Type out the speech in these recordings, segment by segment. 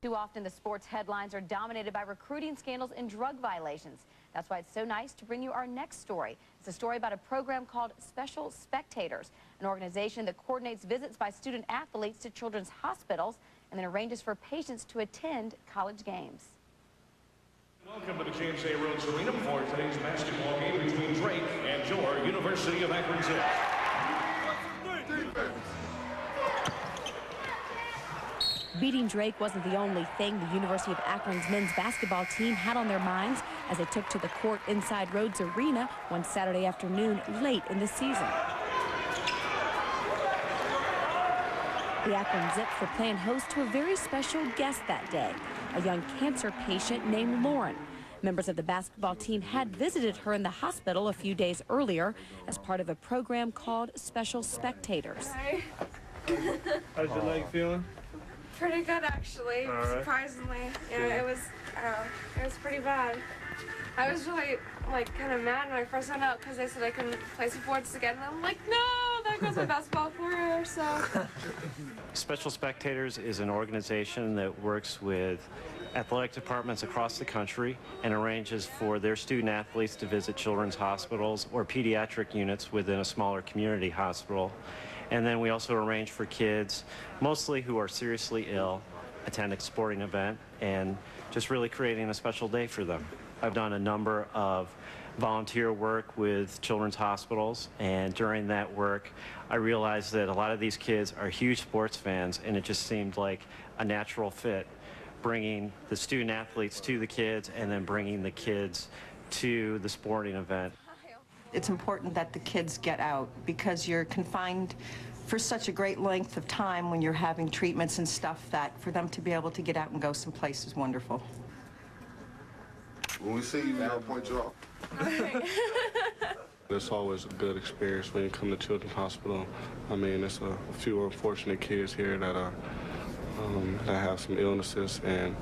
Too often, the sports headlines are dominated by recruiting scandals and drug violations. That's why it's so nice to bring you our next story. It's a story about a program called Special Spectators, an organization that coordinates visits by student athletes to children's hospitals and then arranges for patients to attend college games. Welcome to the J&J Rhodes Arena for today's basketball game between Drake and your University of Akron Zips. Beating Drake wasn't the only thing the University of Akron's men's basketball team had on their minds as they took to the court inside Rhodes Arena one Saturday afternoon late in the season. The Akron Zips were playing host to a very special guest that day, a young cancer patient named Lauren. Members of the basketball team had visited her in the hospital a few days earlier as part of a program called Special Spectators. Hi. How's your leg feeling? Pretty good, actually. Right. Surprisingly, it was pretty bad. I was really kind of mad when I first went out because they said I couldn't play sports again. And I'm like, no, that goes my basketball career. So. Special Spectators is an organization that works with athletic departments across the country and arranges for their student athletes to visit children's hospitals or pediatric units within a smaller community hospital. And then we also arrange for kids, mostly who are seriously ill, attend a sporting event and just really creating a special day for them. I've done a number of volunteer work with children's hospitals, and during that work I realized that a lot of these kids are huge sports fans, and it just seemed like a natural fit, bringing the student athletes to the kids and then bringing the kids to the sporting event. It's important that the kids get out because you're confined for such a great length of time when you're having treatments and stuff, that for them to be able to get out and go someplace is wonderful. When we see you, we'll point you off. It's always a good experience when you come to Children's Hospital. I mean, it's a few unfortunate kids here that have some illnesses, and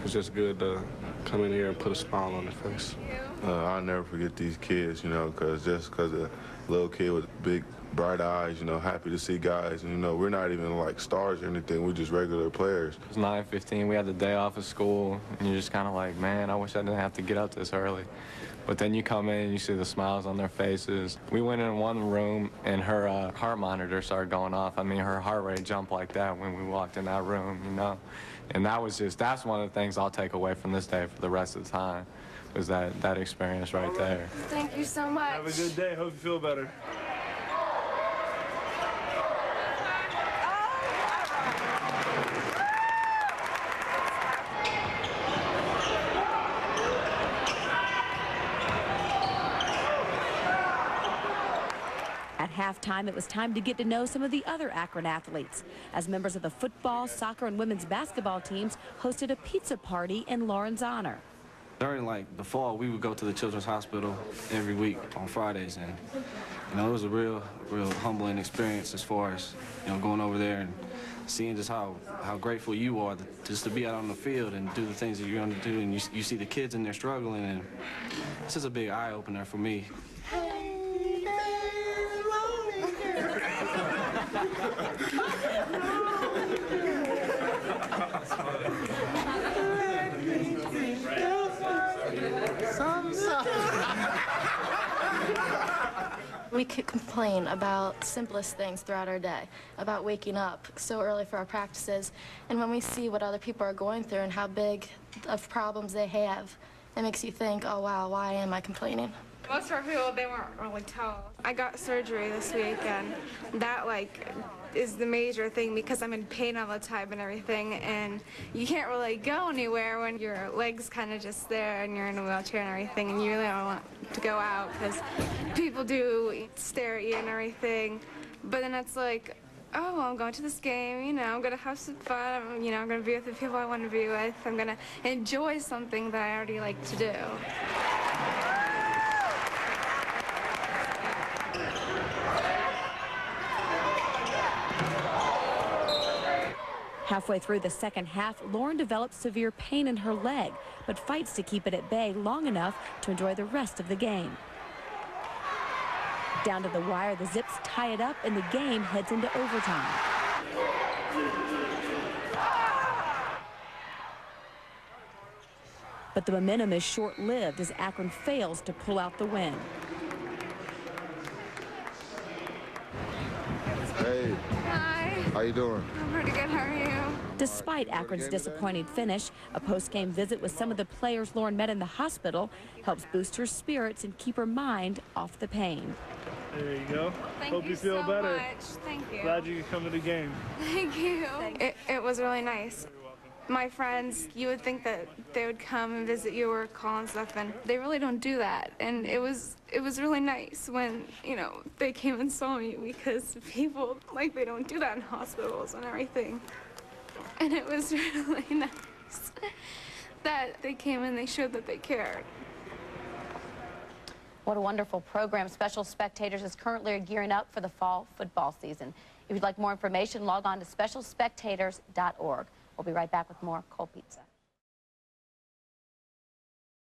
it's just good to come in here and put a smile on their face. I'll never forget these kids, you know, because a little kid with big, bright eyes, you know, happy to see guys. And, you know, we're not even like stars or anything. We're just regular players. It was 9:15. We had the day off of school, and you're just kind of like, man, I wish I didn't have to get up this early. But then you come in and you see the smiles on their faces. We went in one room, and her heart monitor started going off. I mean, her heart rate jumped like that when we walked in that room, you know. And that's one of the things I'll take away from this day for the rest of the time, was that experience right there. Thank you so much. Have a good day. Hope you feel better. At halftime, it was time to get to know some of the other Akron athletes, as members of the football, soccer, and women's basketball teams hosted a pizza party in Lauren's honor. During the fall, we would go to the Children's Hospital every week on Fridays, and it was a real humbling experience as far as going over there and seeing just how grateful you are just to be out on the field and do the things that you're going to do, and you see the kids in there struggling, and it's just a big eye opener for me. We could complain about simplest things throughout our day, about waking up so early for our practices, and when we see what other people are going through and how big of problems they have, it makes you think, oh wow, why am I complaining? Most of our people, they weren't really tall. I got surgery this week, and that is the major thing because I'm in pain all the time and everything, and you can't really go anywhere when your leg's kind of just there and you're in a wheelchair and everything, and you really don't want to go out because people do stare at you and everything. But then it's like, oh, I'm going to this game, I'm going to have some fun, I'm going to be with the people I want to be with, I'm going to enjoy something that I already like to do. Halfway through the second half, Lauren develops severe pain in her leg, but fights to keep it at bay long enough to enjoy the rest of the game. Down to the wire, the Zips tie it up, and the game heads into overtime. But the momentum is short-lived as Akron fails to pull out the win. Hey. Hi. How you doing? I'm pretty good. How are you? Despite Akron's disappointing finish, a post-game visit with some of the players Lauren met in the hospital helps boost her spirits and keep her mind off the pain. There you go. Hope you feel so better. much. Thank you. Glad you could come to the game. Thank you. It was really nice. My friends, you would think that they would come and visit you or call and stuff, and they really don't do that. And it was really nice when, you know, they came and saw me, because people, like, they don't do that in hospitals and everything. And it was really nice that they came and they showed that they cared. What a wonderful program. Special Spectators is currently gearing up for the fall football season. If you'd like more information, log on to specialspectators.org. We'll be right back with more Cold Pizza.